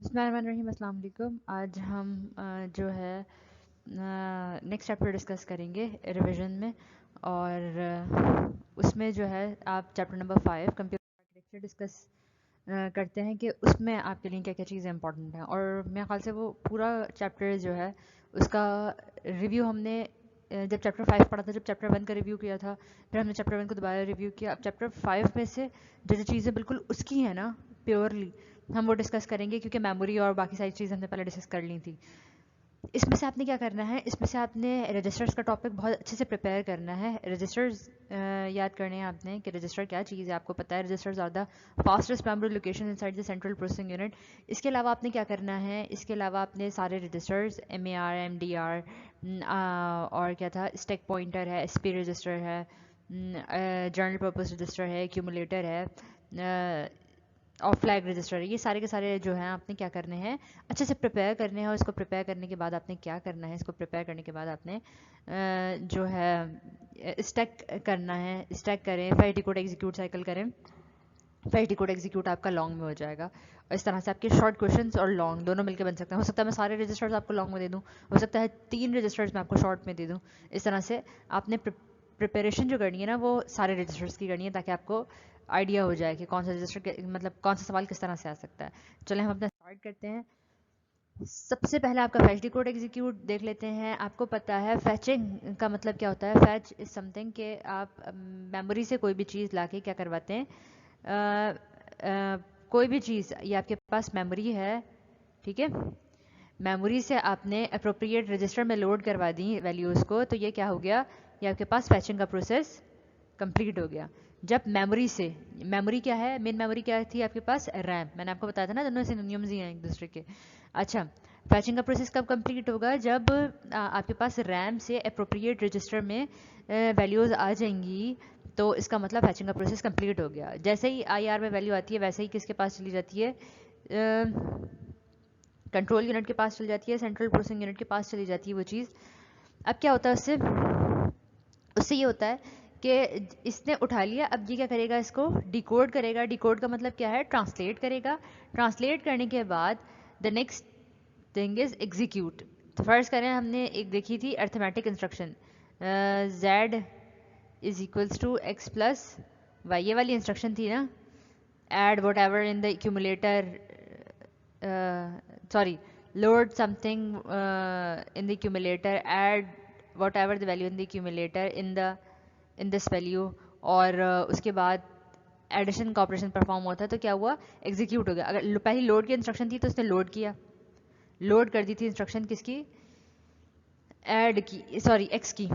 बिस्मिल्लाहिर्रहमानिर्रहीम। अस्सलाम वालेकुम। आज हम जो है नेक्स्ट चैप्टर डिस्कस करेंगे रिवीजन में, और उसमें जो है आप chapter number 5 computer architecture discuss करते हैं कि उसमें आपके लिए क्या क्या चीज़ें इंपॉर्टेंट हैं। और मेरे ख्याल से वो पूरा चैप्टर जो है उसका रिव्यू हमने जब चैप्टर 5 पढ़ा था, जब चैप्टर 1 का रिव्यू किया था, फिर हमने चैप्टर 1 को दोबारा रिव्यू किया। अब चैप्टर 5 में से जो जो चीज़ें बिल्कुल उसकी हैं ना, प्योरली हम वो डिस्कस करेंगे, क्योंकि मेमोरी और बाकी सारी चीज़ें हमने पहले डिस्कस कर ली थी। इसमें से आपने क्या करना है, इसमें से आपने रजिस्टर्स का टॉपिक बहुत अच्छे से प्रिपेयर करना है। रजिस्टर्स याद करने हैं आपने कि रजिस्टर क्या चीज़ है, आपको पता है registers are the fastest memory location inside the central processing unit. इसके अलावा आपने क्या करना है, इसके अलावा आपने सारे रजिस्टर्स MAR MDR और क्या था, स्टैक पॉइंटर है, SP रजिस्टर है, जनरल पर्पस रजिस्टर है, एक्यूमुलेटर है और फ्लैग रजिस्टर है, ये सारे के सारे जो हैं आपने क्या करने हैं, अच्छे से प्रिपेयर करने हैं। और इसको प्रिपेयर करने के बाद आपने क्या करना है, इसको प्रिपेयर करने के बाद आपने जो है स्टैक करना है। स्टैक करें, फैच डिकोड एग्जीक्यूट साइकिल करें। फैच डिकोड एग्जीक्यूट आपका लॉन्ग में हो जाएगा, और इस तरह से आपके शॉर्ट क्वेश्चंस और लॉन्ग दोनों मिलकर बन सकते हैं। हो सकता है मैं सारे रजिस्टर्स आपको लॉन्ग में दे दूँ, हो सकता है 3 रजिस्टर्स मैं आपको शॉर्ट में दे दूँ। इस तरह से आपने प्रिपरेशन जो करनी है ना, वो सारे रजिस्टर्स की करनी है, ताकि आपको आइडिया हो जाए कि कौन सा रजिस्टर मतलब कौन सा सवाल किस तरह से आ सकता है। चलें हम अपना स्टार्ट करते हैं। सबसे पहले आपका फैच डिकोड एग्जीक्यूट देख लेते हैं। आपको पता है फैचिंग का मतलब क्या होता है। फैच इज समथिंग कि आप मेमोरी से कोई भी चीज़ लाके क्या करवाते हैं, कोई भी चीज़, ये आपके पास मेमोरी है, ठीक है, मेमोरी से आपने अप्रोप्रिएट रजिस्टर में लोड करवा दी वैल्यूज़ को, तो ये क्या हो गया, ये आपके पास फैचिंग का प्रोसेस कंप्लीट हो गया। जब मेमोरी से, मेमोरी क्या है, मेन मेमोरी क्या थी आपके पास, रैम, मैंने आपको बताया था ना, दोनों सिनोनिम्स ही हैं एक दूसरे के। अच्छा, फैचिंग का प्रोसेस कब कंप्लीट होगा, जब आपके पास रैम से अप्रोप्रिएट रजिस्टर में वैल्यूज़ आ जाएंगी, तो इसका मतलब फैचिंग का प्रोसेस कंप्लीट हो गया। जैसे ही IR में वैल्यू आती है, वैसे ही किसके पास चली जाती है, कंट्रोल यूनिट के पास चली जाती है, सेंट्रल प्रोसेसिंग यूनिट के पास चली जाती है वो चीज़। अब क्या होता है उससे, उससे ये होता है कि इसने उठा लिया, अब ये क्या करेगा, इसको डिकोड करेगा। डिकोड का मतलब क्या है, ट्रांसलेट करेगा। ट्रांसलेट करने के बाद the next thing is execute. तो फर्स्ट करें, हमने एक देखी थी arithmetic instruction, z is equals to x plus y, ये वाली इंस्ट्रक्शन थी ना, add whatever in the accumulator, sorry, load something in the accumulator, add whatever the value in the accumulator in this value, और उसके बाद addition का operation perform होता है। तो क्या हुआ, एग्जीक्यूट हो गया। अगर पहली लोड की इंस्ट्रक्शन थी तो उसने लोड किया, लोड कर दी थी इंस्ट्रक्शन किसकी, ऐड की, सॉरी एक्स की,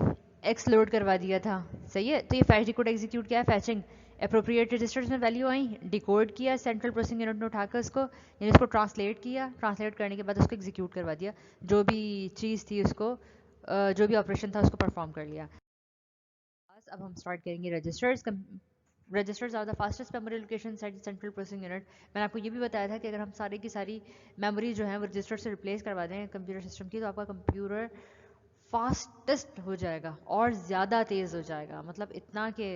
एक्स लोड करवा दिया था, सही है। तो ये फैच डिकोड एग्जीक्यूट क्या है, फैचिंग। अप्रोप्रिएट रजिस्टर्स में वैल्यू आई, डिकोड किया सेंट्रल प्रोसेसिंग यूनिट ने उठाकर उसको, यानी उसको ट्रांसलेट किया, ट्रांसलेट करने के बाद उसको एग्जीक्यूट करवा दिया, जो भी चीज़ थी उसको, जो भी ऑपरेशन था उसको परफॉर्म कर लिया। अब हम स्टार्ट करेंगे registers. Registers are the fastest memory location side central processing unit. मैंने आपको ये भी बताया था कि अगर हम सारी की सारी मेमोरी जो है वो रजिस्टर से रिप्लेस करवा दें कंप्यूटर सिस्टम की, तो आपका कंप्यूटर फास्टेस्ट हो जाएगा और ज़्यादा तेज़ हो जाएगा। मतलब इतना कि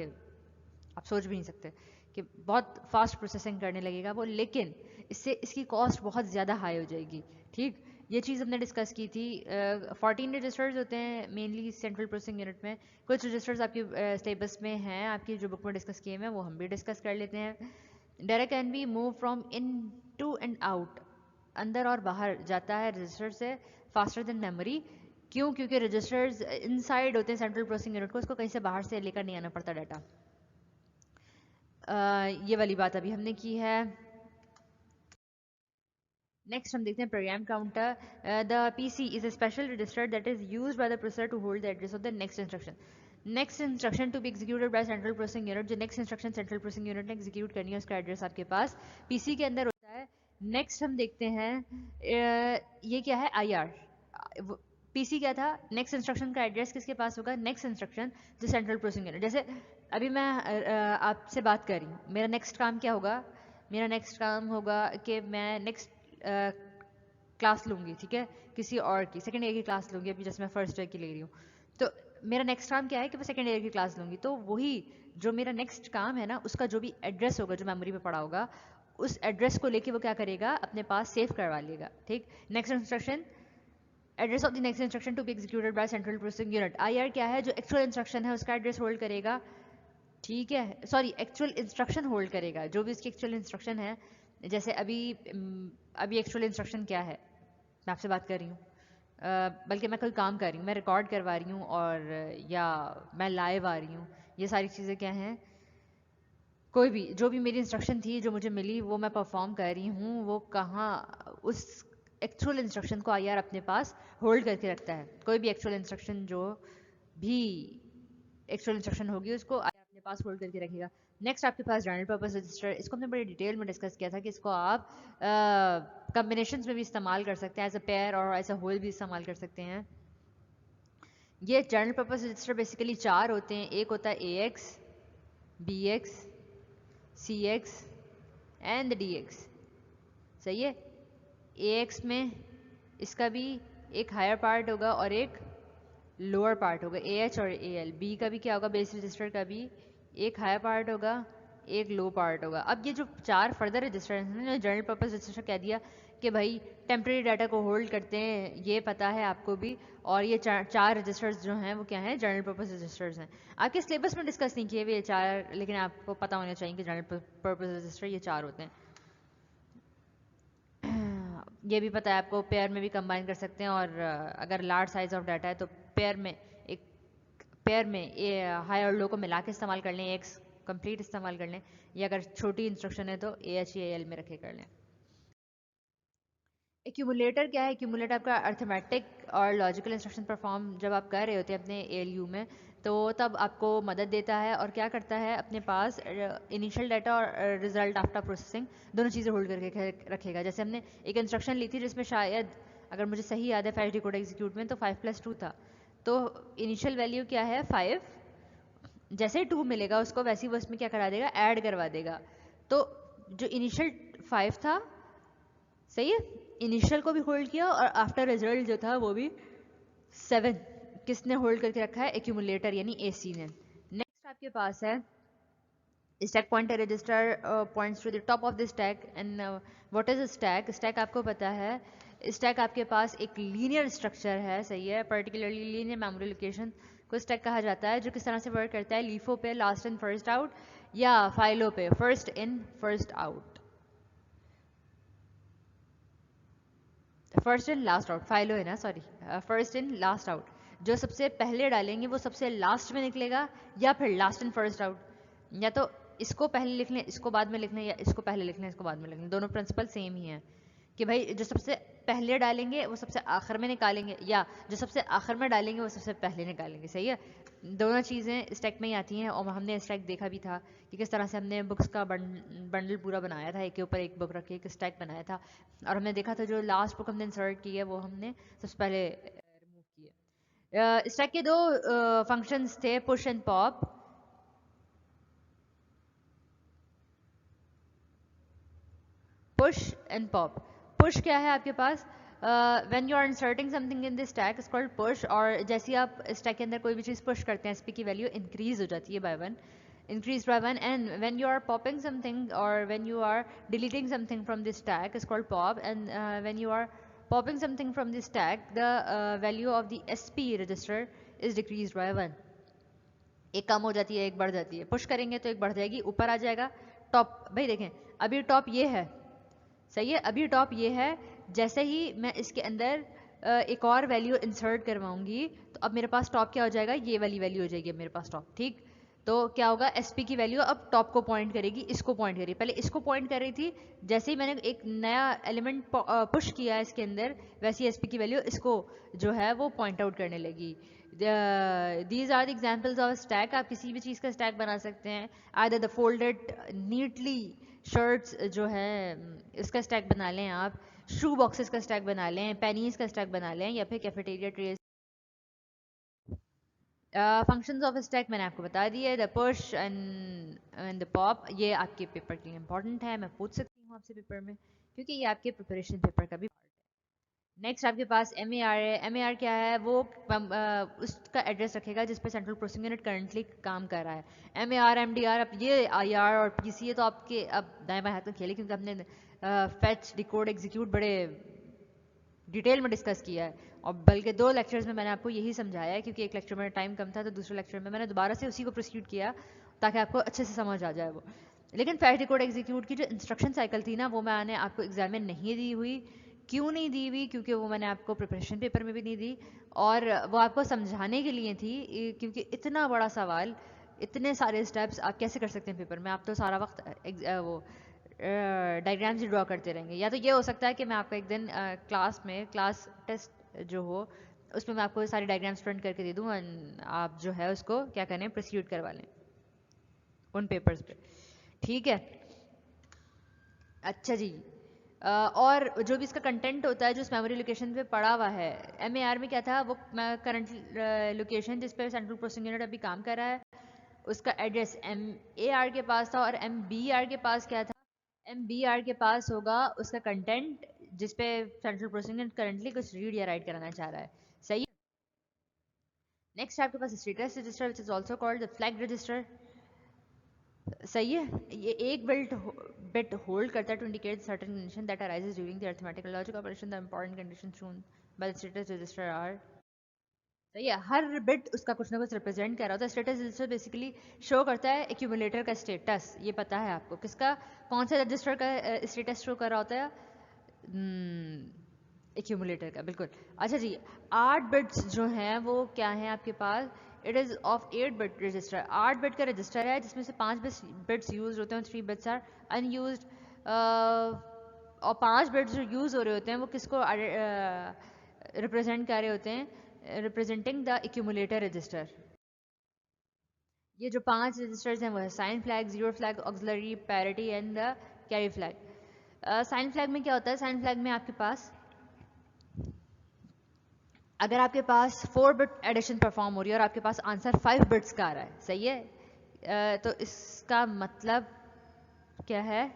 आप सोच भी नहीं सकते कि बहुत फास्ट प्रोसेसिंग करने लगेगा वो, लेकिन इससे इसकी कॉस्ट बहुत ज़्यादा हाई हो जाएगी। ठीक, ये चीज़ हमने डिस्कस की थी। 14 रजिस्टर्स होते हैं मेनली सेंट्रल प्रोसेसिंग यूनिट में। कुछ रजिस्टर्स आपकी सिलेबस में हैं, आपकी जो बुक में डिस्कस किए हैं वो हम भी डिस्कस कर लेते हैं। Data can be move from into and out, अंदर और बाहर जाता है रजिस्टर से फास्टर देन मेमोरी। क्यों, क्योंकि रजिस्टर्स इनसाइड होते हैं सेंट्रल प्रोसेसिंग यूनिट को, उसको कहीं से बाहर से लेकर नहीं आना पड़ता डाटा। ये वाली बात अभी हमने की है। नेक्स्ट हम देखते हैं program counter. The PC is a special register that is used by the processor to hold the address of the next instruction. Next instruction to be executed by central processing unit, जो next instruction central processing unit ने execute करनी है, उसका address आपके पास PC के अंदर होता है। नेक्स्ट हम देखते हैं ये क्या है, IR। पीसी क्या था, नेक्स्ट इंस्ट्रक्शन का एड्रेस किसके पास होगा, नेक्स्ट इंस्ट्रक्शन जो सेंट्रल प्रोसेसिंग यूनिट। जैसे अभी मैं आपसे बात कर रही हूँ, मेरा नेक्स्ट काम क्या होगा, मेरा नेक्स्ट काम होगा कि मैं नेक्स्ट क्लास लूँगी, ठीक है, किसी और की सेकेंड ईयर की क्लास लूँगी, अभी जैसे मैं फर्स्ट ईयर की ले रही हूँ। तो मेरा नेक्स्ट काम क्या है कि मैं सेकेंड ईयर की क्लास लूँगी, तो वही जो मेरा नेक्स्ट काम है ना, उसका जो भी एड्रेस होगा जो मेमोरी में पड़ा होगा, उस एड्रेस को लेके वो क्या करेगा, अपने पास सेव करवा लेगा, ठीक. Next instruction, address of the next instruction to be executed by central processing unit. IR क्या है, जो एक्चुअल इंस्ट्रक्शन है उसका एड्रेस होल्ड करेगा, ठीक है. सॉरी, एक्चुअल इंस्ट्रक्शन होल्ड करेगा, जो भी उसकी एक्चुअल इंस्ट्रक्शन है. जैसे अभी एक्चुअल इंस्ट्रक्शन क्या है, मैं आपसे बात कर रही हूँ, बल्कि मैं कोई काम कर रही हूँ, मैं रिकॉर्ड करवा रही हूँ, और या मैं लाइव आ रही हूँ, ये सारी चीज़ें क्या हैं, कोई भी जो भी मेरी इंस्ट्रक्शन थी जो मुझे मिली वो मैं परफॉर्म कर रही हूँ, वो कहाँ, उस एक्चुअल इंस्ट्रक्शन को IR अपने पास होल्ड करके रखता है. कोई भी एक्चुअल इंस्ट्रक्शन, जो भी एक्चुअल इंस्ट्रक्शन होगी उसको IR अपने पास होल्ड करके रखेगा. नेक्स्ट आपके पास जनरल पर्पस रजिस्टर. इसको हमने बड़ी डिटेल में डिस्कस किया था कि इसको आप कम्बिनेशंस में भी इस्तेमाल कर सकते हैं, एज अ पेयर और एज अ होल भी इस्तेमाल कर सकते हैं. ये जनरल पर्पस रजिस्टर बेसिकली 4 होते हैं. एक होता है AX, BX, CX and DX. सही है. AX में इसका भी एक हायर पार्ट होगा और एक लोअर पार्ट होगा, AH और AL. B का भी क्या होगा, बेस रजिस्टर का भी एक हायर पार्ट होगा, एक लो पार्ट होगा. अब ये जो 4 फर्दर रजिस्टर हैं, जनरल पर्पस रजिस्टर कह दिया कि भाई टेम्प्रेरी डाटा को होल्ड करते हैं, ये पता है आपको भी. और ये 4 रजिस्टर्स जो हैं वो क्या हैं, जनरल पर्पस रजिस्टर्स हैं. आपके सिलेबस में डिस्कस नहीं किए हुए ये 4, लेकिन आपको पता होना चाहिए कि जनरल पर्पस रजिस्टर ये 4 होते हैं. ये भी पता है आपको, पेयर में भी कंबाइन कर सकते हैं, और अगर लार्ज साइज ऑफ डाटा है तो पेयर में हाई और लो को मिला के इस्तेमाल कर लें, एक्स कंप्लीट इस्तेमाल कर लें, या अगर छोटी इंस्ट्रक्शन है तो AH या AL में रखे कर लें. एक्यूमुलेटर क्या है, एक्यूमुलेटर आपका अर्थमेटिक और लॉजिकल इंस्ट्रक्शन परफॉर्म जब आप कर रहे होते हैं अपने ALU में, तो तब आपको मदद देता है, और क्या करता है, अपने पास इनिशियल डाटा और रिजल्ट आफ्टर प्रोसेसिंग दोनों चीज़ें होल्ड करके रखेगा. जैसे हमने एक इंस्ट्रक्शन ली थी जिसमें शायद, अगर मुझे सही याद है, फैच डिकोड एग्जीक्यूट में, तो 5+2 था. तो इनिशियल वैल्यू क्या है, 5. जैसे ही 2 मिलेगा उसको, वैसे ही वो उसमें क्या करा देगा, ऐड करवा देगा. तो जो इनिशियल 5 था, सही है, इनिशियल को भी होल्ड किया, और आफ्टर रिजल्ट जो था वो भी 7 किसने होल्ड करके रखा है, एक्यूमुलेटर यानी AC ने. नेक्स्ट आपके पास है stack pointer register, points to the top of the stack. And what is a stack. Stack आपको पता है, स्टैक आपके पास एक लीनियर स्ट्रक्चर है, सही है, पर्टिकुलरली लीनियर मेमोरी लोकेशन को स्टैक कहा जाता है, जो किस तरह से वर्क करता है, लीफो पे लास्ट इन फर्स्ट आउट, या फाइलो पे first in first out. First in last out, FILO है ना, sorry, first in last out. जो सबसे पहले डालेंगे वो सबसे लास्ट में निकलेगा, या फिर लास्ट इन फर्स्ट आउट. या तो इसको पहले लिख लें, इसको बाद में लिख लें, या इसको पहले लिख लें, इसको बाद में लिख लें. दोनों प्रिंसिपल सेम ही है कि भाई जो सबसे पहले डालेंगे वो सबसे आखिर में निकालेंगे, या जो सबसे आखिर में डालेंगे वो सबसे पहले निकालेंगे. सही है. दोनों चीज़ें स्टैक में ही आती हैं, और हमने स्टैक देखा भी था कि किस तरह से हमने बुक्स का बंडल पूरा बनाया था, एक के ऊपर एक बुक रख के एक स्टैक बनाया था. और हमने देखा था जो लास्ट बुक हमने इंसर्ट की है वो हमने सबसे पहले रिमूव की है. स्टैक के 2 फंक्शंस थे, push and pop. Push and pop. Push क्या है आपके पास, when you are inserting something in this stack is called push. और जैसे आप स्टैक के अंदर कोई भी चीज़ पुश करते हैं, SP की वैल्यू इंक्रीज हो जाती है bye 1, increased by 1. And when you are popping something, or when you are deleting something from this stack is called pop. And when you are popping something from this stack, the value of the SP register is decreased by 1. एक कम हो जाती है, एक बढ़ जाती है. Push करेंगे तो एक बढ़ जाएगी, ऊपर आ जाएगा. टॉप, भाई देखें, अभी टॉप ये है, सही है, अभी टॉप ये है. जैसे ही मैं इसके अंदर एक और वैल्यू इंसर्ट करवाऊंगी, तो अब मेरे पास टॉप क्या हो जाएगा, ये वाली वैल्यू हो जाएगी अब मेरे पास टॉप. ठीक, तो क्या होगा, SP की वैल्यू अब टॉप को पॉइंट करेगी, इसको पॉइंट करेगी. पहले इसको पॉइंट कर रही थी, जैसे ही मैंने एक नया एलिमेंट पुश किया है इसके अंदर, वैसे ही SP की वैल्यू इसको जो है वो पॉइंट आउट करने लगी. These are the examples of stack. आप किसी भी चीज़ का स्टैक बना सकते हैं, either the folded neatly shirts जो है इसका स्टैक बना लें, आप शू बॉक्सेस का स्टैक बना लें, पेनीज का स्टैक बना लें, या फिर cafeteria trays. Functions of stack मैंने आपको बता दिए, the push and the pop. ये आपके पेपर के लिए इंपॉर्टेंट है, मैं पूछ सकती हूँ आपसे पेपर में, क्योंकि ये आपके प्रिपरेशन पेपर का भी पार्ट है. نیکسٹ آپ کے پاس ایم اے آر ہے. ایم اے آر کیا ہے؟ وہ اس کا ایڈریس رکھے گا جس پہ سینٹرل پروسیسنگ یونٹ کرنٹلی کام کر رہا ہے. M A R M D R, اب یہ آئی آر اور پی سی ہے تو آپ کے اب دائیں بائیں ہاتھ میں کھیلے، کیونکہ ہم نے فیچ ڈیکوڈ ایگزیکیوٹ بڑے ڈیٹیل میں ڈسکس کیا ہے، اور بلکہ 2 لیکچرز میں نے آپ کو یہی سمجھایا ہے، کیونکہ ایک لیکچر میں ٹائم کم تھا تو دوسرے لیکچر میں نے دوبارہ سے اسی کو پروسیڈ کیا تاکہ آپ کو اچھے سے سمجھ آ جائے وہ. لیکن فیچ ڈیکوڈ ایگزیکیوٹ کی جو انسٹرکشن سائیکل تھی نا، وہ میں نے آپ کو ایگزام میں نہیں دی ہوئی. کیوں نہیں دی ہوئی؟ کیونکہ وہ میں نے آپ کو پریپریشن پیپر میں بھی نہیں دی، اور وہ آپ کو سمجھانے کے لیے تھی، کیونکہ اتنا بڑا سوال، اتنے سارے اسٹیپس آپ کیسے کر سکتے ہیں پیپر میں؟ آپ تو سارا وقت وہ ڈائیگرامز ہی ڈرا کرتے رہیں گے. یا تو یہ ہو سکتا ہے کہ میں آپ کو ایک دن کلاس ٹیسٹ جو ہو اس میں آپ کو ساری ڈائیگرامز پرنٹ کر کے دے دوں، آپ جو ہے اس کو کیا کریں، پروسیڈ کروا لیں ان پیپرز پہ. ٹھیک ہے، اچھا جی. اور جو بھی اس کا کنٹینٹ ہوتا ہے جو اس میموری لوکیشن پہ پڑا ہوا ہے، ایم اے آر میں کیا تھا، وہ کرنٹ لوکیشن جس پہ سینٹرل پروسیسنگ یونٹ ابھی کام کر رہا ہے اس کا ایڈریس ایم اے آر کے پاس تھا، اور ایم بی آر کے پاس کیا تھا، ایم بی آر کے پاس ہوگا اس کا کنٹینٹ جس پہ سینٹرل پروسیسنگ یونٹ کرنٹلی کچھ ریڈ یا رائٹ کرانا چاہ رہا ہے. صحیح ہے. نیکسٹ آپ کے پاس status register which is also called flag register. صحیح ہے. یہ ایک بٹ ہولڈ کرتا ہے to indicate certain condition that arises during the arithmetic logic operation. The important condition shown by the status register are. صحیح ہے. ہر بٹ اس کا کچھ نہ کچھ ریپرزینٹ کر رہا ہوتا ہے. اسٹیٹس رجسٹر بیسیکلی شو کرتا ہے ایکیومولیٹر کا اسٹیٹس. یہ پتا ہے آپ کو کس کا، کون سے رجسٹر کا اسٹیٹس شو کر رہا ہوتا ہے؟ ایکیومولیٹر کا، بالکل. اچھا جی. 8 بٹس جو ہیں وہ کیا ہیں آپ کے پاس؟ It is of 8 bit register. 8 bit کا رجسٹر ہے جس میں سے 5 بٹس یوز ہوتے ہیں، 3 بٹس آر ان یوزڈ. اور 5 بٹس جو یوز ہو رہے ہوتے ہیں وہ کس کو ریپرزینٹ کر رہے ہوتے ہیں؟ Representing the accumulator register. یہ جو 5 رجسٹرز ہیں وہ ہے sign flag, zero flag, auxiliary, parity and the carry flag. Sign flag میں کیا ہوتا ہے؟ سائن فلیگ میں آپ کے پاس اگر آپ کے پاس 4 بٹ ایڈیشن پرفارم ہو رہی ہے اور آپ کے پاس آنسر 5 بٹس کا آ رہا ہے، صحیح ہے، تو اس کا مطلب کیا ہے؟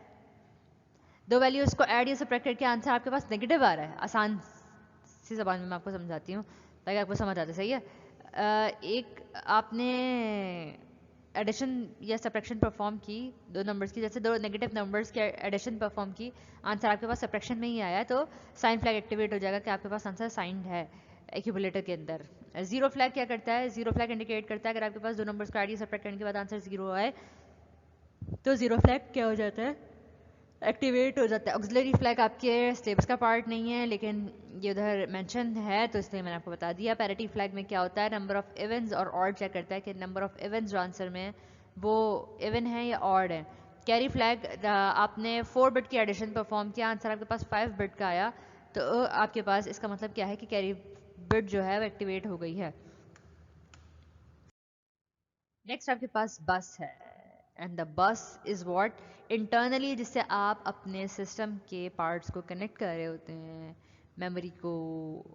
2 ویلیوز کو ایڈ یا سبٹریکٹ کر کے آنسر آپ کے پاس نیگیٹو آ رہا ہے. آسان سی زبان میں آپ کو سمجھاتی ہوں تاکہ آپ کو سمجھ آ جائے. صحیح ہے. ایک آپ نے ایڈیشن یا سبٹریکشن پرفارم کی 2 نمبرز کی، جیسے 2 نیگیٹو نمبرز کی ایڈیشن پرفارم کی، آنسر آپ کے پاس سبٹریکشن میں ہی آیا تو سائن فلیگ ایکٹیویٹ ہو جائے گا کہ آپ کے پاس آنسر سائنڈ ہے ایکیومولیٹر کے اندر. زیرو فلیگ کیا کرتا ہے؟ زیرو فلیگ انڈیکیٹ کرتا ہے اگر آپ کے پاس 2 نمبرز کو ایڈ یا سبٹریکٹ کرنے کے بعد آنسر 0 آئے تو زیرو فلیگ کیا ہو جاتا ہے؟ ایکٹیویٹ ہو جاتا ہے. آکسلری فلیگ آپ کے سلیبس کا پارٹ نہیں ہے لیکن یہ ادھر مینشن ہے تو اس لیے میں نے آپ کو بتا دیا. پیرٹی فلیگ میں کیا ہوتا ہے؟ نمبر آف ایونز اور آڈ چیک کرتا ہے کہ نمبر آف ایونز جو آنسر میں وہ ایون ہے یا آڈ ہے. کیری فلیگ آپ نے 4 بٹ کی ایڈیشن پرفارم کیا، آنسر آپ کے پاس 5 بٹ کا آیا تو آپ کے پاس اس کا مطلب کیا ہے کہ کیری بٹ جو ہے وہ ایکٹیویٹ ہو گئی ہے. نیکسٹ آپ کے پاس بس ہے. اینڈ دا بس از واٹ انٹرنلی، جس سے آپ اپنے سسٹم کے پارٹس کو کنیکٹ کر رہے ہوتے ہیں، میموری کو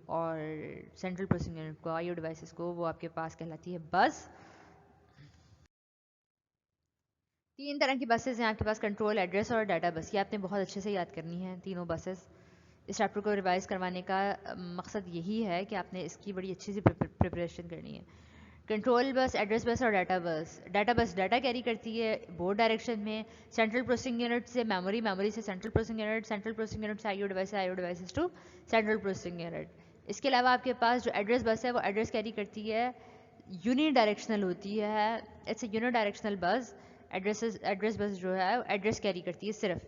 اور سینٹرل پروسیسنگ یونٹ کو، آئی او ڈیوائسز کو، وہ آپ کے پاس کہلاتی ہے بس. 3 طرح کی بسز ہیں آپ کے پاس: کنٹرول، ایڈریس اور ڈاٹا بس. یہ آپ نے بہت اچھے سے یاد کرنی ہے تینوں بسز. اس چیپٹر کو ریوائز کروانے کا مقصد یہی ہے کہ آپ نے اس کی بڑی اچھی سی پریپریشن کرنی ہے. کنٹرول بس، ایڈریس بس اور ڈاٹا بس. ڈاٹا بس ڈاٹا کیری کرتی ہے بورڈ ڈائریکشن میں سینٹرل پروسیسنگ یونٹ سے میموری، میموری سے central processing unit, central processing unit سے I O device, I O devices to central processing unit. اس کے علاوہ آپ کے پاس جو ایڈریس بس ہے وہ ایڈریس کیری کرتی ہے، یونی ڈائریکشنل ہوتی ہے. اٹس اے یونی ڈائریکشنل بس. ایڈریس بس جو ہے ایڈریس کیری کرتی ہے صرف.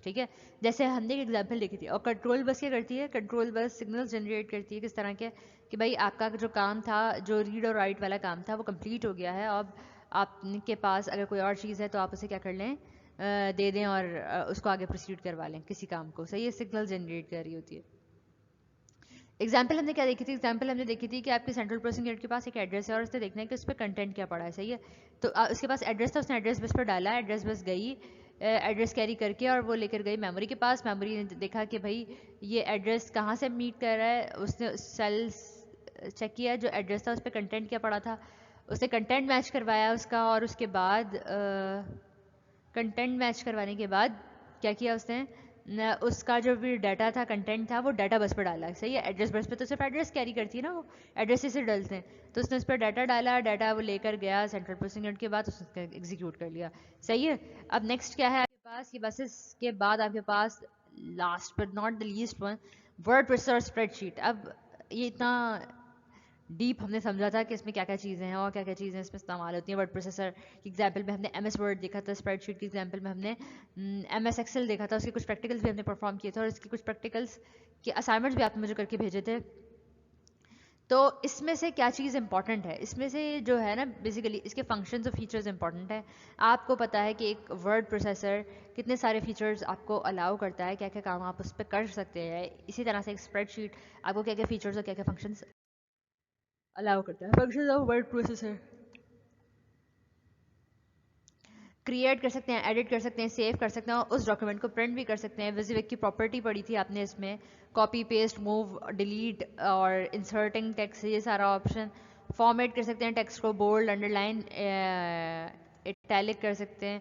ٹھیک ہے، جیسے ہم نے ایک ایگزامپل دیکھی تھی. اور کنٹرول بس کیا کرتی ہے؟ کنٹرول بس سگنل جنریٹ کرتی ہے کس طرح کے کہ بھائی آپ کا جو کام تھا، جو ریڈ اور رائٹ والا کام تھا وہ کمپلیٹ ہو گیا ہے. اب آپ کے پاس اگر کوئی اور چیز ہے تو آپ اسے کیا کر لیں، دے دیں اور اس کو آگے پروسیڈ کروا لیں کسی کام کو. صحیح ہے، سگنل جنریٹ کر رہی ہوتی ہے. ایگزامپل ہم نے کیا دیکھی تھی؟ ایگزامپل ہم نے دیکھی تھی کہ آپ کے سینٹرل پروسیسنگ یونٹ کے پاس ایک ایڈریس ہے اور اس نے دیکھنا ہے کہ اس پہ کنٹینٹ کیا پڑا ہے. صحیح ہے، تو اس کے پاس ایڈریس تھا، اس نے ایڈریس بس پر ڈالا، ایڈریس بس گئی ایڈریس کیری کر کے اور وہ لے کر گئی میموری کے پاس. میموری نے دیکھا کہ بھائی یہ ایڈریس کہاں سے میٹ کر رہا ہے، اس نے سیلس چیک کیا جو ایڈریس تھا اس پہ کنٹینٹ کیا پڑا تھا، اس نے کنٹینٹ میچ کروایا اس کا، اور اس کے بعد کنٹینٹ میچ کروانے کے بعد کیا کیا اس نے، اس کا جو بھی ڈیٹا تھا کنٹینٹ تھا وہ ڈیٹا بس پہ ڈالا. صحیح ہے, ایڈریس بس پہ تو صرف ایڈریس کیری کرتی ہے نا, وہ ایڈریس سے ڈالتے ہیں, تو اس نے اس پہ ڈیٹا ڈالا, ڈیٹا وہ لے کر گیا سینٹرل پروسیسنگ یونٹ کے بعد اس نے ایگزیکیوٹ کر لیا. صحیح ہے. اب نیکسٹ کیا ہے آپ کے پاس, یہ بسز کے بعد آپ کے پاس last but not the least one, word processor spreadsheet. اب یہ اتنا ڈیپ ہم نے سمجھا تھا کہ اس میں کیا کیا چیزیں ہیں اور کیا کیا چیزیں اس میں استعمال ہوتی ہیں. ورڈ پروسیسر کی ایگزامپل میں ہم نے ایم ایس ورڈ دیکھا تھا, اسپریڈ شیٹ کی ایگزامپل میں ہم نے ایم ایس ایکسل دیکھا تھا, اس کے کچھ پریکٹیکلس بھی ہم نے پرفارم کیے تھے, اور اس کے کچھ پریکٹیکلس کے اسائنمنٹس بھی آپ نے مجھے کر کے بھیجے تھے. تو اس میں سے کیا چیز امپورٹنٹ ہے, اس میں سے جو ہے نا بیسیکلی اس کے فنکشنز اور فیچرز امپورٹنٹ ہے. آپ کو پتا ہے کہ ایک ورڈ پروسیسر کتنے سارے فیچرز آپ کو الاؤ کرتا ہے, کیا کیا کام آپ اس پہ کر سکتے ہیں. اسی طرح سے ایک اسپریڈ شیٹ آپ کو کیا کیا فیچرز اور کیا کیا فنکشنز الاؤ کرتا ہے. Functions of word processor, create کر سکتے ہیں, ایڈٹ کر سکتے ہیں, سیو کر سکتے ہیں, اور اس ڈاکیومنٹ کو پرنٹ بھی کر سکتے ہیں. ویزیویک کی پراپرٹی پڑھی تھی آپ نے, اس میں کاپی پیسٹ موو ڈیلیٹ اور انسرٹنگ ٹیکسٹ, یہ سارا آپشن. فارمیٹ کر سکتے ہیں ٹیکسٹ کو, بولڈ انڈر لائن اٹیلک کر سکتے ہیں,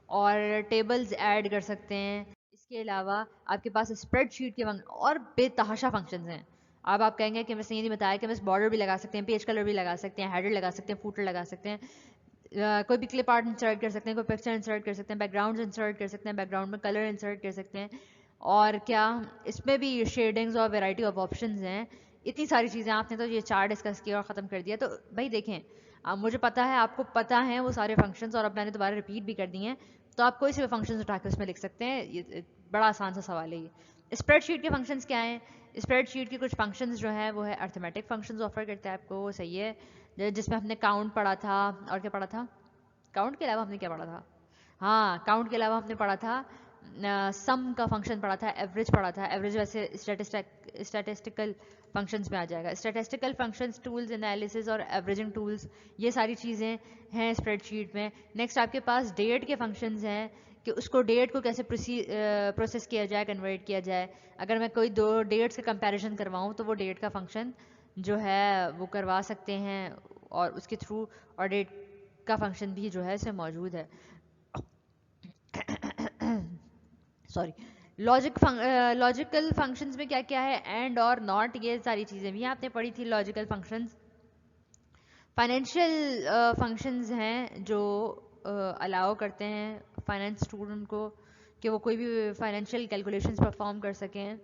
اور ٹیبلز ایڈ کر سکتے ہیں. اس کے علاوہ آپ کے پاس اسپریڈ شیٹ کے اور بے تحاشا فنکشنز ہیں. اب آپ کہیں گے کہ میں نے یہ نہیں بتایا کہ بس بارڈر بھی لگا سکتے ہیں, پیج کلر بھی لگا سکتے ہیں, ہیڈر لگا سکتے ہیں, فوٹر لگا سکتے ہیں, کوئی بھی کلپ آرٹ انسرٹ کر سکتے ہیں, کوئی پکچر انسرٹ کر سکتے ہیں, بیک گراؤنڈ انسرٹ کر سکتے ہیں, بیک گراؤنڈ میں کلر انسرٹ کر سکتے ہیں, اور کیا اس میں بھی شیڈنگز اور ویرائٹی آف آپشنز ہیں. اتنی ساری چیزیں آپ نے تو یہ 4 ڈسکس کیا اور ختم کر دیا. تو بھائی دیکھیں, مجھے پتا ہے آپ کو پتا ہے وہ سارے فنکشنز, اور اب میں نے دوبارہ ریپیٹ بھی کر دی ہیں, تو آپ کوئی سے بھی فنکشنز اٹھا کے اس میں لکھ سکتے ہیں. یہ بڑا آسان سا سوال ہے. یہ اسپریڈ شیٹ کے فنکشنز کیا ہیں؟ اسپریڈ شیٹ کے کچھ فنکشنز جو ہیں وہ ہے ارتھمیٹک فنکشنز آفر کرتا ہے آپ کو, وہ صحیح ہے, جس میں ہم نے کاؤنٹ پڑھا تھا, اور کیا پڑھا تھا, کاؤنٹ کے علاوہ ہم نے کیا پڑھا تھا, ہاں کاؤنٹ کے علاوہ ہم نے پڑھا تھا سم کا فنکشن پڑھا تھا, ایوریج پڑھا تھا. ایوریج ویسے اسٹیٹسٹیکل فنکشنز میں آ جائے گا. اسٹیٹسٹیکل فنکشنز, ٹولز, انالیسز اور ایوریجنگ ٹولز, یہ ساری چیزیں ہیں اسپریڈ شیٹ میں. نیکسٹ آپ کے پاس ڈیٹ کے فنکشنز ہیں, کہ اس کو ڈیٹ کو کیسے پروسیس کیا جائے, کنورٹ کیا جائے. اگر میں کوئی 2 ڈیٹس کا کمپیریزن کرواؤں تو وہ ڈیٹ کا فنکشن جو ہے وہ کروا سکتے ہیں, اور اس کے تھرو, اور ڈیٹ کا فنکشن بھی جو ہے اس میں موجود ہے. سوری. لاجیکل فنکشنز میں کیا کیا ہے, اینڈ اور ناٹ, یہ ساری چیزیں بھی آپ نے پڑھی تھی. لاجیکل فنکشنز فائنینشیل فنکشنز ہیں جو الاؤ کرتے ہیں فائنینس اسٹوڈنٹ کو کہ وہ کوئی بھی فائنینشیل کیلکولیشنز پرفارم کر سکیں.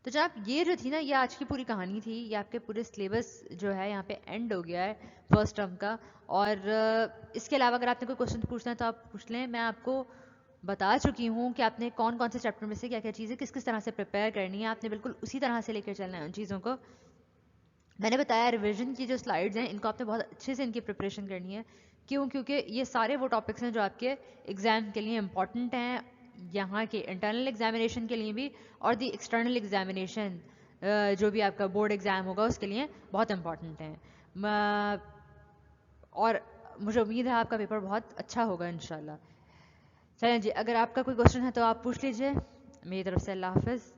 تو جناب یہ جو تھی نا, یہ آج کی پوری کہانی تھی. یہ آپ کے پورے سلیبس جو ہے یہاں پہ اینڈ ہو گیا ہے فرسٹ ٹرم کا. اور اس کے علاوہ اگر آپ نے کوئی کوشچن پوچھنا ہے تو آپ پوچھ لیں. میں آپ کو بتا چکی ہوں کہ آپ نے کون کون سے چیپٹر میں سے کیا کیا چیزیں کس کس طرح سے پریپیئر کرنی ہے. آپ نے بالکل اسی طرح سے لے کر چلنا ہے ان چیزوں کو. میں نے بتایا ریویژن کی جو سلائڈز ہیں ان کو آپ نے بہت اچھے سے ان کی پریپریشن کرنی ہے. کیوں؟ کیونکہ یہ سارے وہ ٹاپکس ہیں جو آپ کے ایگزام کے لیے امپورٹنٹ ہیں, یہاں کے انٹرنل ایگزامینیشن کے لیے بھی, اور دی ایکسٹرنل ایگزامینیشن جو بھی آپ کا بورڈ ایگزام ہوگا اس کے لیے بہت امپورٹنٹ ہیں. اور مجھے امید ہے آپ کا پیپر بہت اچھا ہوگا انشاءاللہ. چلیں جی, اگر آپ کا کوئی کوشچن ہے تو آپ پوچھ لیجئے. میری طرف سے اللہ حافظ.